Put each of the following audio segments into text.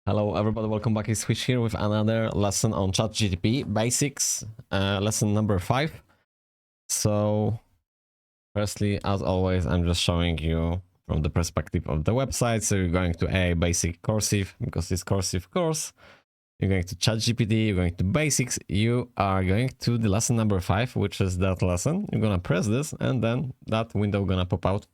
Hello everybody, welcome back. It's Switch here with another lesson on Chatgpt basics, lesson number 5. So firstly, as always, I'm just showing you from the perspective of the website. So you're going to a basic Coursiv because it's Coursiv course. You're going to Chatgpt, you're going to basics, you are going to the lesson number 5, which is that lesson. You're gonna press this and then that window gonna pop out.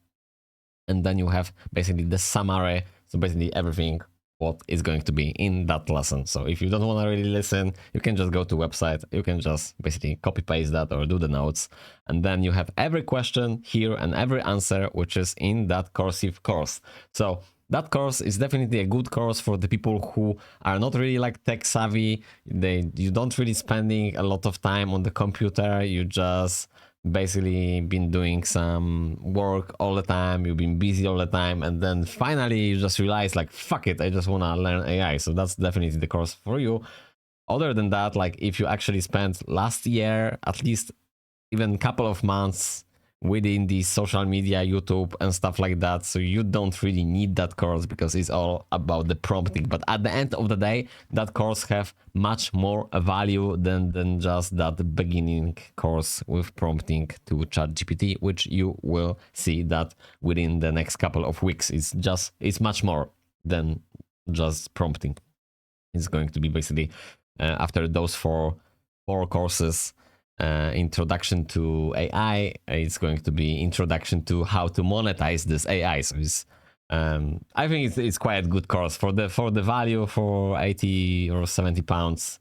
And then you have basically the summary. So basically everything what is going to be in that lesson. So if you don't want to really listen, you can just go to website. You can just basically copy paste that or do the notes. And then you have every question here and every answer, which is in that Coursiv course. So that course is definitely a good course for the people who are not really like tech savvy. You don't really spending a lot of time on the computer. You just basically been doing some work all the time, you've been busy all the time, and then finally you just realize like, fuck it, I just want to learn AI. So that's definitely the course for you. Other than that, like if you actually spent last year at least even a couple of months within the social media, YouTube and stuff like that, so you don't really need that course because it's all about the prompting. But at the end of the day, that course have much more value than just that beginning course with prompting to ChatGPT, which you will see that within the next couple of weeks. It's much more than just prompting. It's going to be basically after those four courses, introduction to AI, it's going to be introduction to how to monetize this AI. So it's, I think it's quite a good course for the value for 80 or 70 pounds.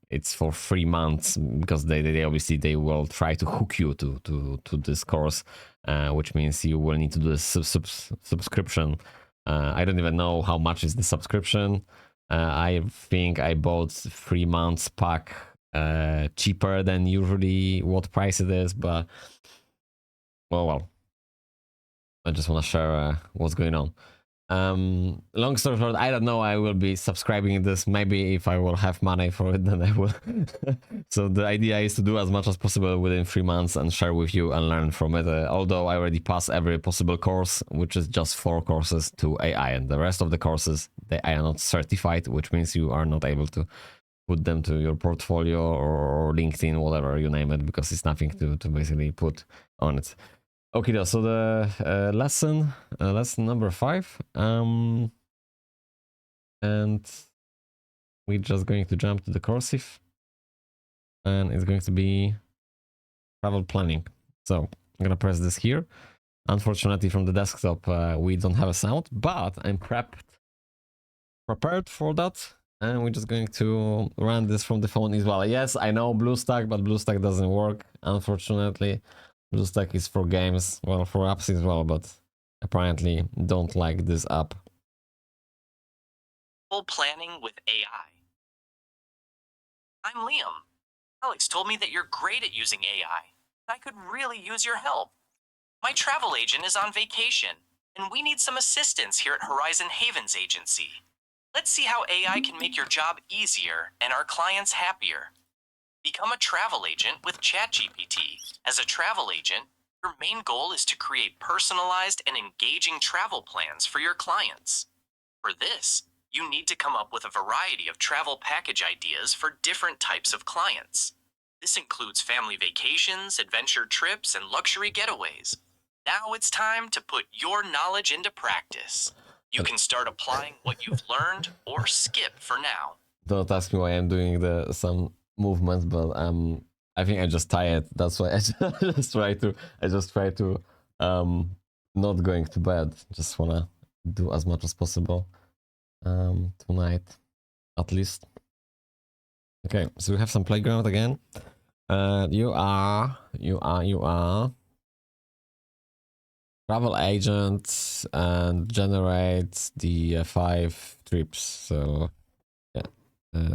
It's for 3 months because they obviously they will try to hook you to this course, which means you will need to do a subscription. I don't even know how much is the subscription. I think I bought 3 months pack cheaper than usually what price it is, but well, I just want to share what's going on. Long story short, I don't know. I will be subscribing this. Maybe if I will have money for it, then I will. So the idea is to do as much as possible within 3 months and share with you and learn from it. Although I already passed every possible course, which is just 4 courses to AI, and the rest of the courses they are not certified, which means you are not able to put them to your portfolio or LinkedIn, whatever you name it, because it's nothing to basically put on it. Okay, so the lesson number 5, and we're just going to jump to the Coursiv, and it's going to be travel planning. So I'm gonna press this here. Unfortunately, from the desktop, we don't have a sound, but I'm prepared for that. And we're just going to run this from the phone as well. Yes, I know BlueStack, but BlueStack doesn't work, unfortunately. BlueStack is for games, well, for apps as well, but apparently don't like this app. Full planning with AI. I'm Liam. Alex told me that you're great at using AI. I could really use your help. My travel agent is on vacation, and we need some assistance here at Horizon Havens Agency. Let's see how AI can make your job easier and our clients happier. Become a travel agent with ChatGPT. As a travel agent, your main goal is to create personalized and engaging travel plans for your clients. For this, you need to come up with a variety of travel package ideas for different types of clients. This includes family vacations, adventure trips, and luxury getaways. Now it's time to put your knowledge into practice. You can start applying what you've learned or skip for now. Don't ask me why I'm doing some movements, but I think I just tired. That's why I just try to not going to bed. Just wanna do as much as possible tonight, at least. Okay, so we have some playground again. You are travel agent and generate the 5 trips. So yeah,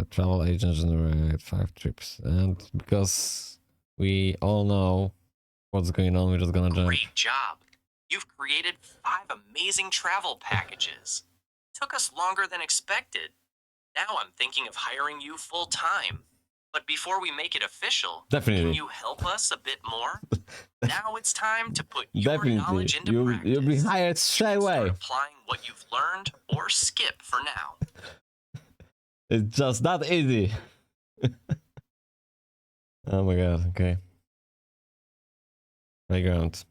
travel agent generate 5 trips, and because we all know what's going on, we're just gonna jump. Great job! You've created 5 amazing travel packages. Took us longer than expected. Now I'm thinking of hiring you full time. But before we make it official, Definitely. can you help us a bit more? Now it's time to put your Definitely. knowledge into practice. You'll be hired straight away. Start applying what you've learned or skip for now. It's just that easy. Oh my god, okay. Playground.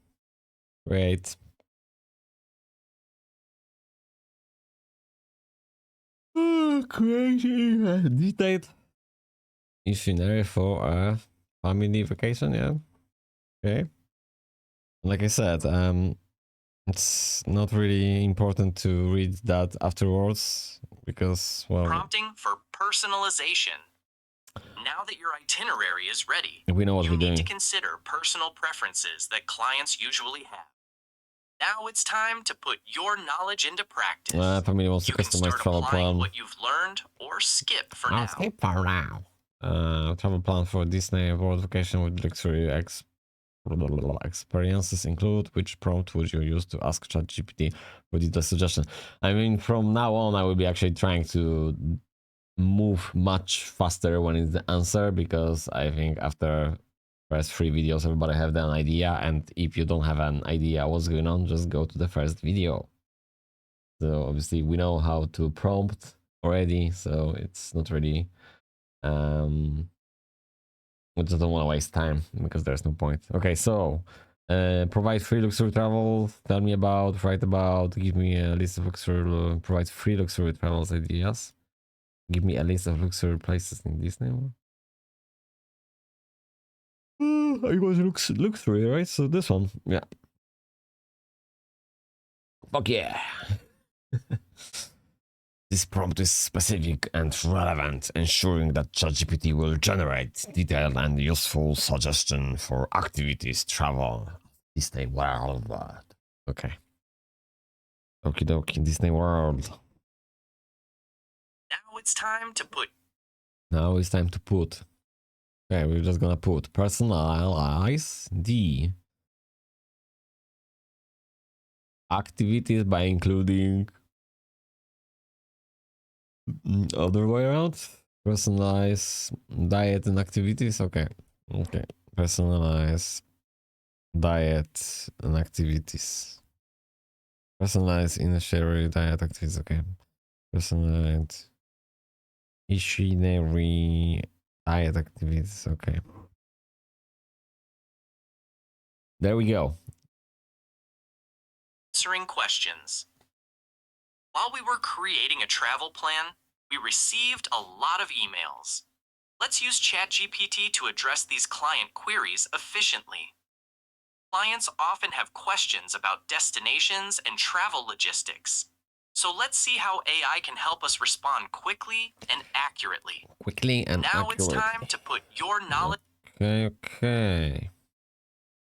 Great. Creating detailed itinerary for a family vacation, yeah. Okay. Like I said, it's not really important to read that afterwards because, well, Prompting for personalization. Now that your itinerary is ready, we know what you we're need doing. to consider personal preferences that clients usually have. Now it's time to put your knowledge into practice. Family wants to You can customize start travel applying plan. what you've learned or skip for now. Skip for now. Travel plan for Disney World vacation with luxury experiences include. Which prompt would you use to ask ChatGPT for detailed suggestion? I mean, from now on, I will be actually trying to move much faster when it's the answer, because I think after first 3 videos, everybody have an idea, and if you don't have an idea what's going on, just go to the first video. So obviously we know how to prompt already, so it's not really we just don't want to waste time because there's no point. Okay, so provide free luxury travel. Tell me about, write about, give me a list of luxury, provide free luxury travels ideas. Give me a list of luxury places in Disney. I was luxury, right? So this one, yeah. Fuck yeah. This prompt is specific and relevant, ensuring that ChatGPT will generate detailed and useful suggestions for activities, travel, Disney World. Okay. Okie dokie, Disney World. Now it's time to put. Now it's time to put. Okay, we're just gonna put personalize the activities by including other way around. Personalize diet and activities. Okay. Okay. Personalize diet and activities. Personalize itinerary diet activities. Okay. Personalized itinerary diet activities. Okay. There we go. Answering questions. While we were creating a travel plan, we received a lot of emails. Let's use ChatGPT to address these client queries efficiently. Clients often have questions about destinations and travel logistics. So let's see how AI can help us respond quickly and accurately. Now it's time to put your knowledge. Okay.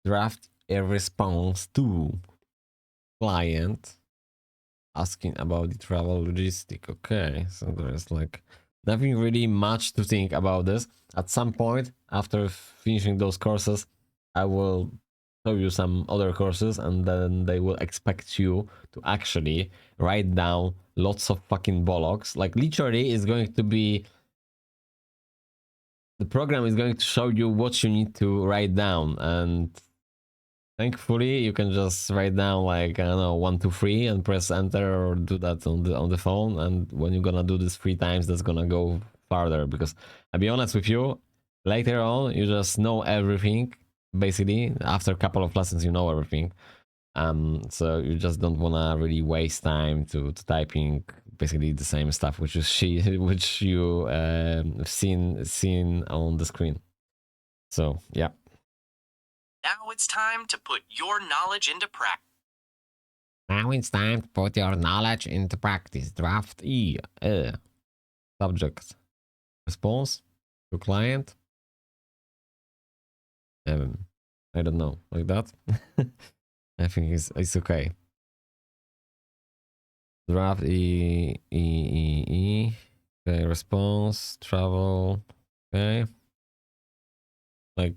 Draft a response to client asking about the travel logistic. Okay, so there's like nothing really much to think about this. At some point after finishing those courses, I will show you some other courses, and then they will expect you to actually write down lots of fucking bollocks. Like literally it's going to be, the program is going to show you what you need to write down, and thankfully you can just write down like, I don't know, 1 2 3 and press enter, or do that on the phone, and when you're gonna do this 3 times, that's gonna go farther. Because I'll be honest with you, later on you just know everything. Basically after a couple of lessons you know everything, so you just don't want to really waste time to typing basically the same stuff which you seen on the screen. So yeah. Now it's time to put your knowledge into practice. Now it's time to put your knowledge into practice. Draft E. Subject. Response to client. I don't know, like that. I think it's okay. Draft E. Okay, response, travel. Okay. Like,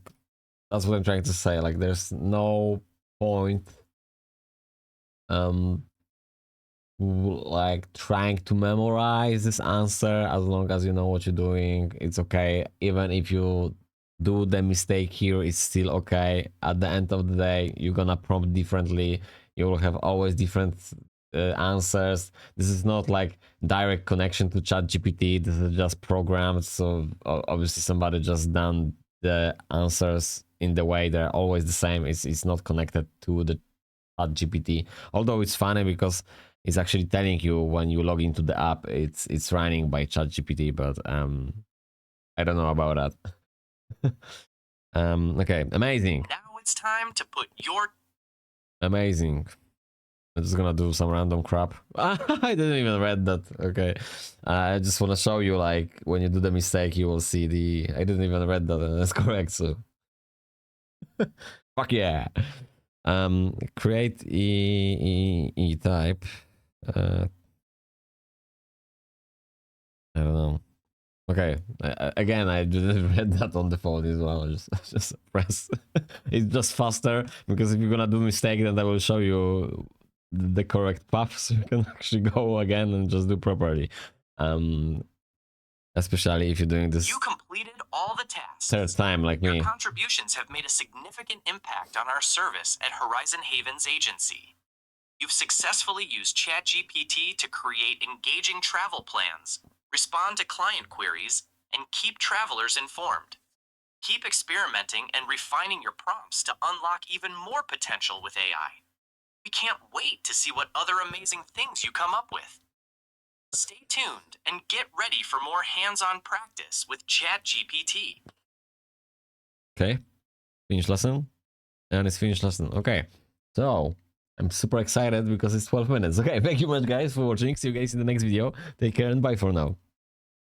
that's what I'm trying to say. Like, there's no point like trying to memorize this answer. As long as you know what you're doing, it's okay. Even if you do the mistake here, it's still okay. At the end of the day, you're gonna prompt differently. You will have always different answers. This is not like direct connection to ChatGPT. This is just programmed. So obviously somebody just done the answers in the way they're always the same. It's not connected to the ChatGPT. Although it's funny because it's actually telling you when you log into the app, it's running by ChatGPT, but I don't know about that. Okay, amazing. Now it's time to put your Amazing. I'm just gonna do some random crap. I didn't even read that. Okay, I just want to show you, like, when you do the mistake, you will see the. I didn't even read that, and that's correct. So, fuck yeah. Create e type. I don't know. Okay, again, I didn't read that on the phone as well. Just press. It's just faster because if you're gonna do mistake, then I will show you the correct path, so you can actually go again and just do properly. Especially if you're doing this You completed all the tasks. third time, like Your me. contributions have made a significant impact on our service at Horizon Havens Agency. You've successfully used ChatGPT to create engaging travel plans, respond to client queries, and keep travelers informed. Keep experimenting and refining your prompts to unlock even more potential with AI. We can't wait to see what other amazing things you come up with. Stay tuned and get ready for more hands-on practice with ChatGPT. Okay, finish lesson, and it's finished lesson. Okay, so I'm super excited because it's 12 minutes. Okay, thank you much, guys, for watching. See you guys in the next video. Take care and bye for now.